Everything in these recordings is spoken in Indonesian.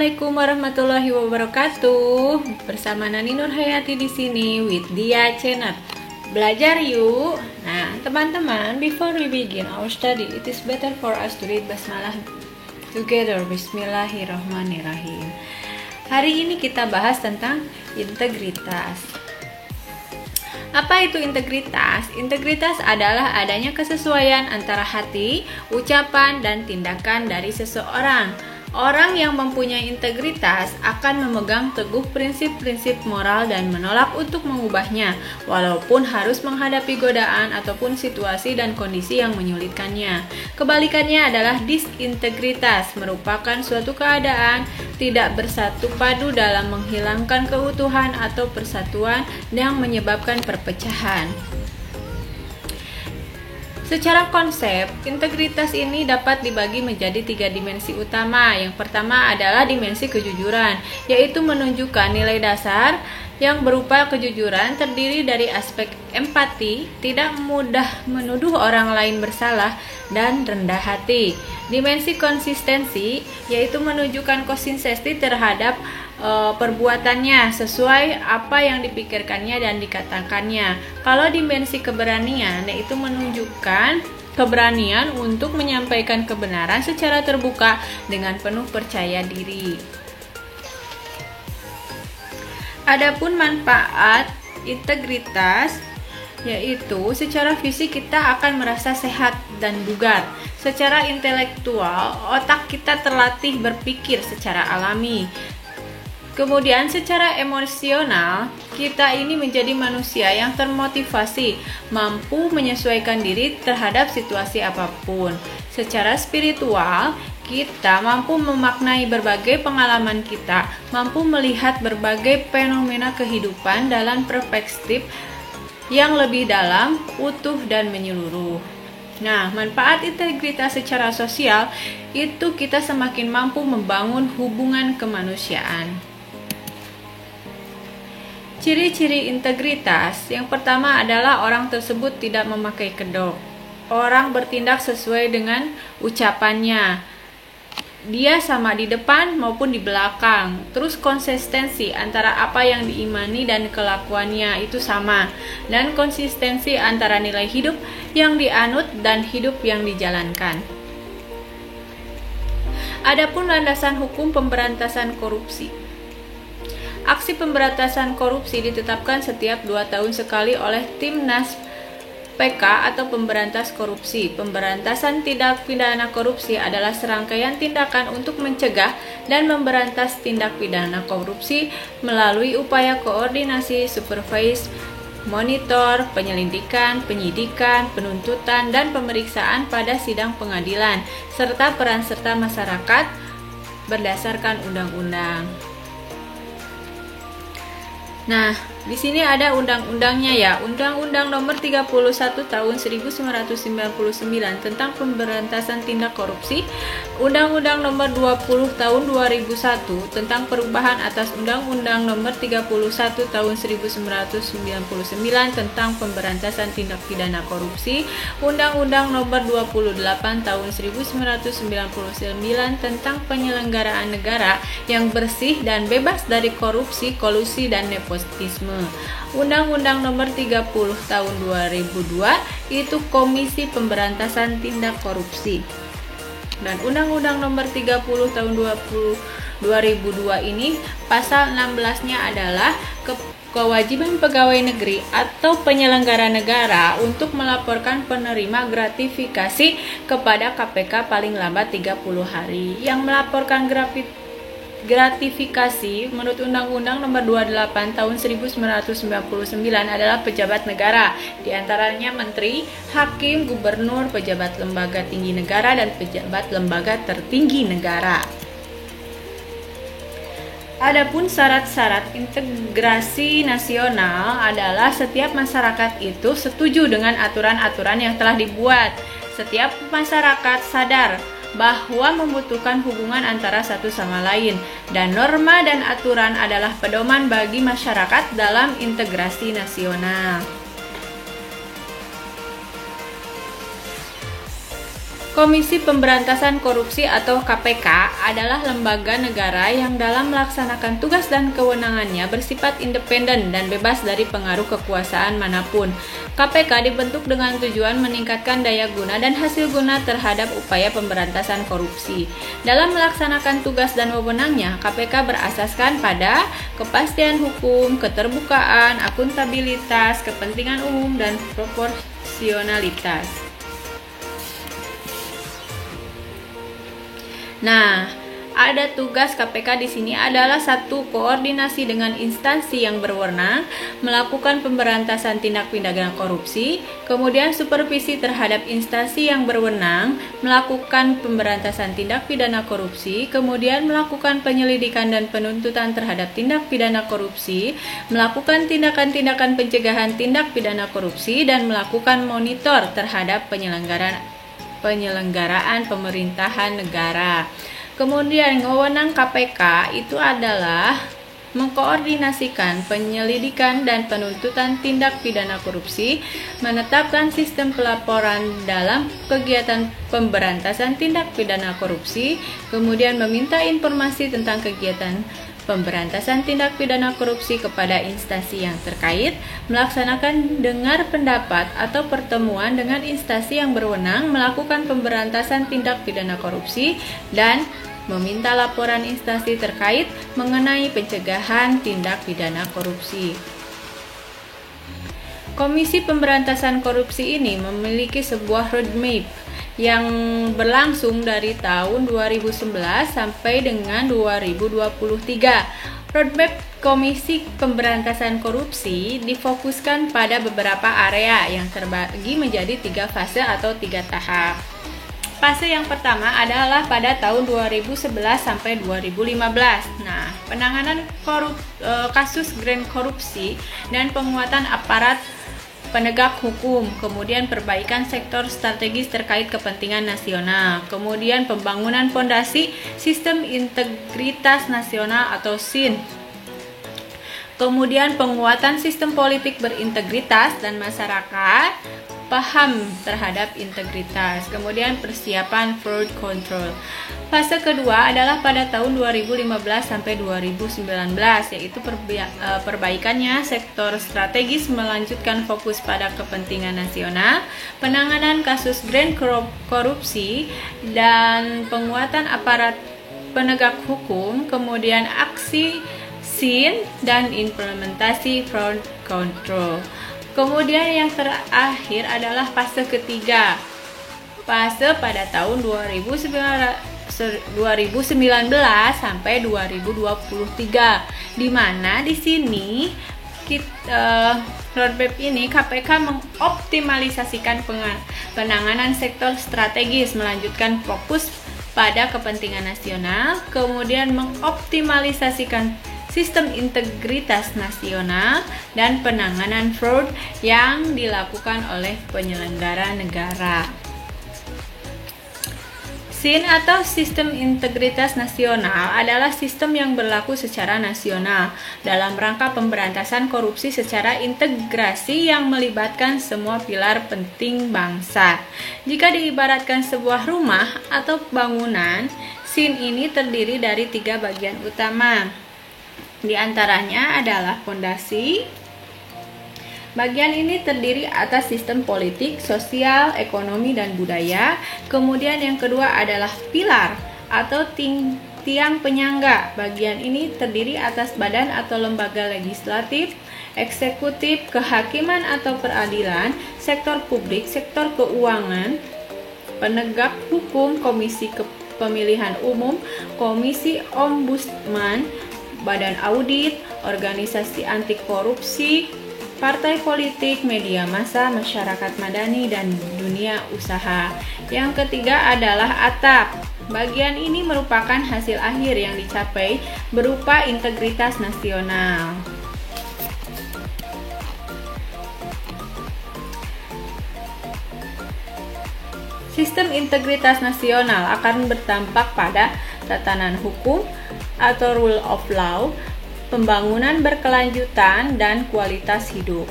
Assalamualaikum warahmatullahi wabarakatuh. Bersama Nani Nurhayati di sini with Dia Channel. Belajar yuk. Nah, teman-teman, before we begin our study, it is better for us to read basmalah together. Bismillahirrahmanirrahim. Hari ini kita bahas tentang integritas. Apa itu integritas? Integritas adalah adanya kesesuaian antara hati, ucapan, dan tindakan dari seseorang. Orang yang mempunyai integritas akan memegang teguh prinsip-prinsip moral dan menolak untuk mengubahnya, walaupun harus menghadapi godaan ataupun situasi dan kondisi yang menyulitkannya. Kebalikannya adalah disintegritas, merupakan suatu keadaan tidak bersatu padu dalam menghilangkan keutuhan atau persatuan yang menyebabkan perpecahan. Secara konsep, integritas ini dapat dibagi menjadi 3 dimensi utama. Yang pertama adalah dimensi kejujuran, yaitu menunjukkan nilai dasar yang berupa kejujuran terdiri dari aspek empati, tidak mudah menuduh orang lain bersalah, dan rendah hati. Dimensi konsistensi, yaitu menunjukkan konsistensi terhadap perbuatannya sesuai apa yang dipikirkannya dan dikatakannya. Kalau dimensi keberanian, yaitu menunjukkan keberanian untuk menyampaikan kebenaran secara terbuka dengan penuh percaya diri. Adapun manfaat integritas, yaitu secara fisik kita akan merasa sehat dan bugar. Secara intelektual, otak kita terlatih berpikir secara alami. Kemudian secara emosional, kita ini menjadi manusia yang termotivasi, mampu menyesuaikan diri terhadap situasi apapun. Secara spiritual, kita mampu memaknai berbagai pengalaman kita, mampu melihat berbagai fenomena kehidupan dalam perspektif yang lebih dalam, utuh, dan menyeluruh. Nah, manfaat integritas secara sosial itu kita semakin mampu membangun hubungan kemanusiaan. Ciri-ciri integritas, yang pertama adalah orang tersebut tidak memakai kedok. Orang bertindak sesuai dengan ucapannya. Dia sama di depan maupun di belakang. Terus konsistensi antara apa yang diimani dan kelakuannya itu sama. Dan konsistensi antara nilai hidup yang dianut dan hidup yang dijalankan. Adapun landasan hukum pemberantasan korupsi. Aksi pemberantasan korupsi ditetapkan setiap 2 tahun sekali oleh Timnas PK atau pemberantas korupsi. Pemberantasan tindak pidana korupsi adalah serangkaian tindakan untuk mencegah dan memberantas tindak pidana korupsi melalui upaya koordinasi, supervisi, monitor, penyelidikan, penyidikan, penuntutan, dan pemeriksaan pada sidang pengadilan, serta peran serta masyarakat berdasarkan undang-undang. Nah, di sini ada undang-undangnya ya. Undang-Undang Nomor 31 Tahun 1999 tentang pemberantasan tindak korupsi, Undang-Undang Nomor 20 Tahun 2001 tentang perubahan atas Undang-Undang Nomor 31 Tahun 1999 tentang pemberantasan tindak pidana korupsi, Undang-Undang Nomor 28 Tahun 1999 tentang penyelenggaraan negara yang bersih dan bebas dari korupsi, kolusi, dan nepotisme. Undang-Undang Nomor 30 Tahun 2002 itu Komisi Pemberantasan Tindak Korupsi. Dan Undang-Undang Nomor 30 Tahun 2002 ini pasal 16-nya adalah kewajiban pegawai negeri atau penyelenggara negara untuk melaporkan penerima gratifikasi kepada KPK paling lambat 30 hari. Yang melaporkan gratifikasi menurut Undang-Undang Nomor 28 Tahun 1999 adalah pejabat negara, diantaranya menteri, hakim, gubernur, pejabat lembaga tinggi negara, dan pejabat lembaga tertinggi negara. Adapun syarat-syarat integrasi nasional adalah setiap masyarakat itu setuju dengan aturan-aturan yang telah dibuat. Setiap masyarakat sadar bahwa membutuhkan hubungan antara satu sama lain, dan norma dan aturan adalah pedoman bagi masyarakat dalam integrasi nasional. Komisi Pemberantasan Korupsi atau KPK adalah lembaga negara yang dalam melaksanakan tugas dan kewenangannya bersifat independen dan bebas dari pengaruh kekuasaan manapun. KPK dibentuk dengan tujuan meningkatkan daya guna dan hasil guna terhadap upaya pemberantasan korupsi. Dalam melaksanakan tugas dan wewenangnya, KPK berasaskan pada kepastian hukum, keterbukaan, akuntabilitas, kepentingan umum, dan proporsionalitas. Nah, ada tugas KPK di sini adalah satu, koordinasi dengan instansi yang berwenang melakukan pemberantasan tindak pidana korupsi, kemudian supervisi terhadap instansi yang berwenang melakukan pemberantasan tindak pidana korupsi, kemudian melakukan penyelidikan dan penuntutan terhadap tindak pidana korupsi, melakukan tindakan-tindakan pencegahan tindak pidana korupsi, dan melakukan monitor terhadap penyelenggaraan pemerintahan negara. Kemudian wewenang KPK itu adalah mengkoordinasikan penyelidikan dan penuntutan tindak pidana korupsi, menetapkan sistem pelaporan dalam kegiatan pemberantasan tindak pidana korupsi, kemudian meminta informasi tentang kegiatan pemberantasan tindak pidana korupsi kepada instansi yang terkait, melaksanakan dengar pendapat atau pertemuan dengan instansi yang berwenang melakukan pemberantasan tindak pidana korupsi, dan meminta laporan instansi terkait mengenai pencegahan tindak pidana korupsi. Komisi Pemberantasan Korupsi ini memiliki sebuah roadmap yang berlangsung dari tahun 2011 sampai dengan 2023. Roadmap Komisi Pemberantasan Korupsi difokuskan pada beberapa area yang terbagi menjadi 3 fase atau 3 tahap. Fase yang pertama adalah pada tahun 2011 sampai 2015. Nah, penanganan kasus grand korupsi dan penguatan aparat penegak hukum, kemudian perbaikan sektor strategis terkait kepentingan nasional, kemudian pembangunan fondasi sistem integritas nasional atau SIN, kemudian penguatan sistem politik berintegritas dan masyarakat paham terhadap integritas, kemudian persiapan fraud control. Fase kedua adalah pada tahun 2015 sampai 2019, yaitu perbaikannya sektor strategis melanjutkan fokus pada kepentingan nasional, penanganan kasus grand korupsi dan penguatan aparat penegak hukum, kemudian aksi SIN dan implementasi fraud control. Kemudian yang terakhir adalah fase ketiga, fase pada tahun 2019 sampai 2023, di mana di sini roadmap ini KPK mengoptimalisasikan penanganan sektor strategis, melanjutkan fokus pada kepentingan nasional, kemudian mengoptimalisasikan sistem integritas nasional dan penanganan fraud yang dilakukan oleh penyelenggara negara. SIN atau Sistem Integritas Nasional adalah sistem yang berlaku secara nasional dalam rangka pemberantasan korupsi secara integrasi yang melibatkan semua pilar penting bangsa. Jika diibaratkan sebuah rumah atau bangunan, SIN ini terdiri dari 3 bagian utama. Di antaranya adalah fondasi. Bagian ini terdiri atas sistem politik, sosial, ekonomi, dan budaya. Kemudian yang kedua adalah pilar atau tiang penyangga. Bagian ini terdiri atas badan atau lembaga legislatif, eksekutif, kehakiman atau peradilan, sektor publik, sektor keuangan, penegak hukum, komisi pemilihan umum, komisi ombudsman, badan audit, organisasi anti korupsi, partai politik, media massa, masyarakat madani, dan dunia usaha. Yang ketiga adalah atap. Bagian ini merupakan hasil akhir yang dicapai berupa integritas nasional. Sistem integritas nasional akan berdampak pada tatanan hukum atau rule of law, pembangunan berkelanjutan, dan kualitas hidup.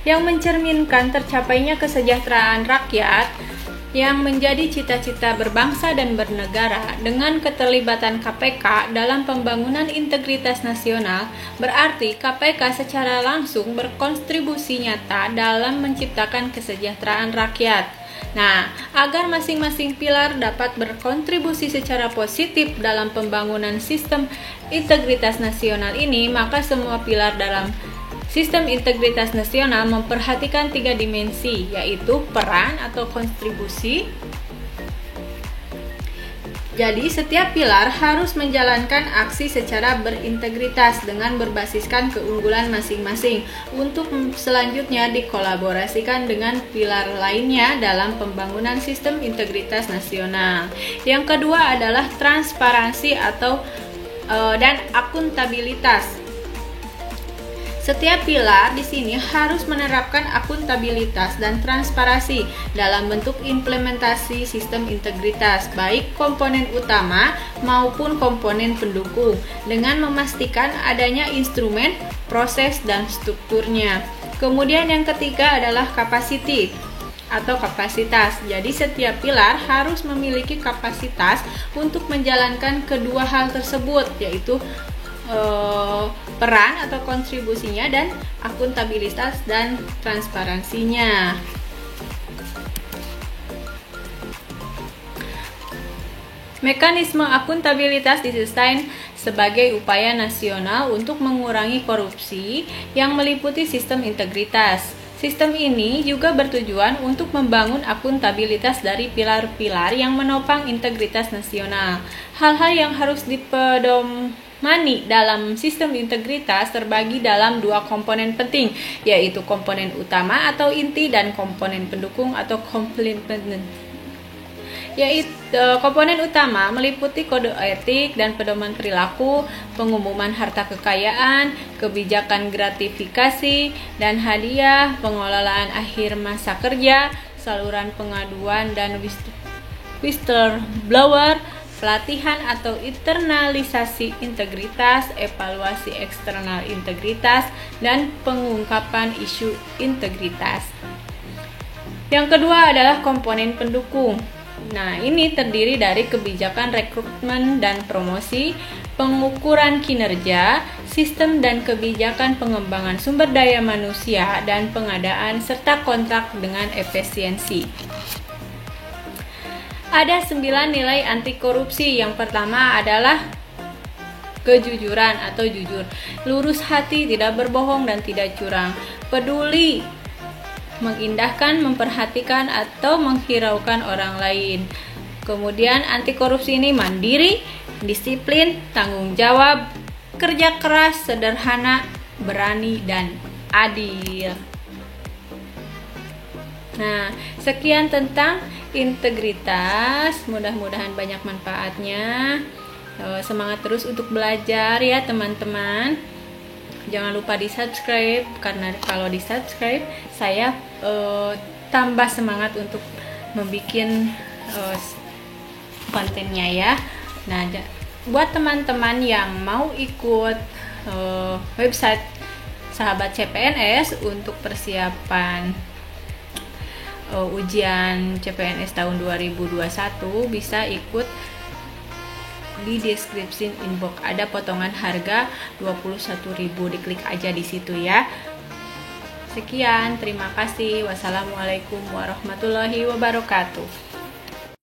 yang mencerminkan tercapainya kesejahteraan rakyat yang menjadi cita-cita berbangsa dan bernegara. Dengan keterlibatan KPK dalam pembangunan integritas nasional, berarti KPK secara langsung berkontribusi nyata dalam menciptakan kesejahteraan rakyat. Nah, agar masing-masing pilar dapat berkontribusi secara positif dalam pembangunan sistem integritas nasional ini, maka semua pilar dalam sistem integritas nasional memperhatikan 3 dimensi, yaitu peran atau kontribusi. Jadi, setiap pilar harus menjalankan aksi secara berintegritas dengan berbasiskan keunggulan masing-masing untuk selanjutnya dikolaborasikan dengan pilar lainnya dalam pembangunan sistem integritas nasional. Yang kedua adalah transparansi dan akuntabilitas. Setiap pilar di sini harus menerapkan akuntabilitas dan transparansi dalam bentuk implementasi sistem integritas, baik komponen utama maupun komponen pendukung, dengan memastikan adanya instrumen, proses, dan strukturnya. Kemudian yang ketiga adalah capacity atau kapasitas. Jadi setiap pilar harus memiliki kapasitas untuk menjalankan kedua hal tersebut, yaitu peran atau kontribusinya dan akuntabilitas dan transparansinya. Mekanisme akuntabilitas didesain sebagai upaya nasional untuk mengurangi korupsi yang meliputi sistem integritas. Sistem ini juga bertujuan untuk membangun akuntabilitas dari pilar-pilar yang menopang integritas nasional. Hal-hal yang harus dipedomani dalam sistem integritas terbagi dalam 2 komponen penting, yaitu komponen utama atau inti dan komponen pendukung atau komplement. Komponen utama meliputi kode etik dan pedoman perilaku, pengumuman harta kekayaan, kebijakan gratifikasi dan hadiah, pengelolaan akhir masa kerja, saluran pengaduan dan whistleblower, pelatihan atau internalisasi integritas, evaluasi eksternal integritas, dan pengungkapan isu integritas. Yang kedua adalah komponen pendukung. Nah, ini terdiri dari kebijakan rekrutmen dan promosi, pengukuran kinerja, sistem dan kebijakan pengembangan sumber daya manusia, dan pengadaan serta kontrak dengan efisiensi. Ada 9 nilai anti korupsi. Yang pertama adalah kejujuran atau jujur, lurus hati, tidak berbohong dan tidak curang, peduli, mengindahkan, memperhatikan atau menghiraukan orang lain. Kemudian anti korupsi ini mandiri, disiplin, tanggung jawab, kerja keras, sederhana, berani, dan adil. Nah, sekian tentang integritas. Mudah-mudahan banyak manfaatnya. Semangat terus untuk belajar ya teman-teman. Jangan lupa di subscribe, karena kalau di subscribe saya tambah semangat untuk membuat kontennya ya. Nah, buat teman-teman yang mau ikut website Sahabat CPNS untuk persiapan ujian CPNS tahun 2021, bisa ikut di deskripsi inbox, ada potongan harga 21.000, diklik aja di situ ya. Sekian, terima kasih. Wassalamualaikum warahmatullahi wabarakatuh.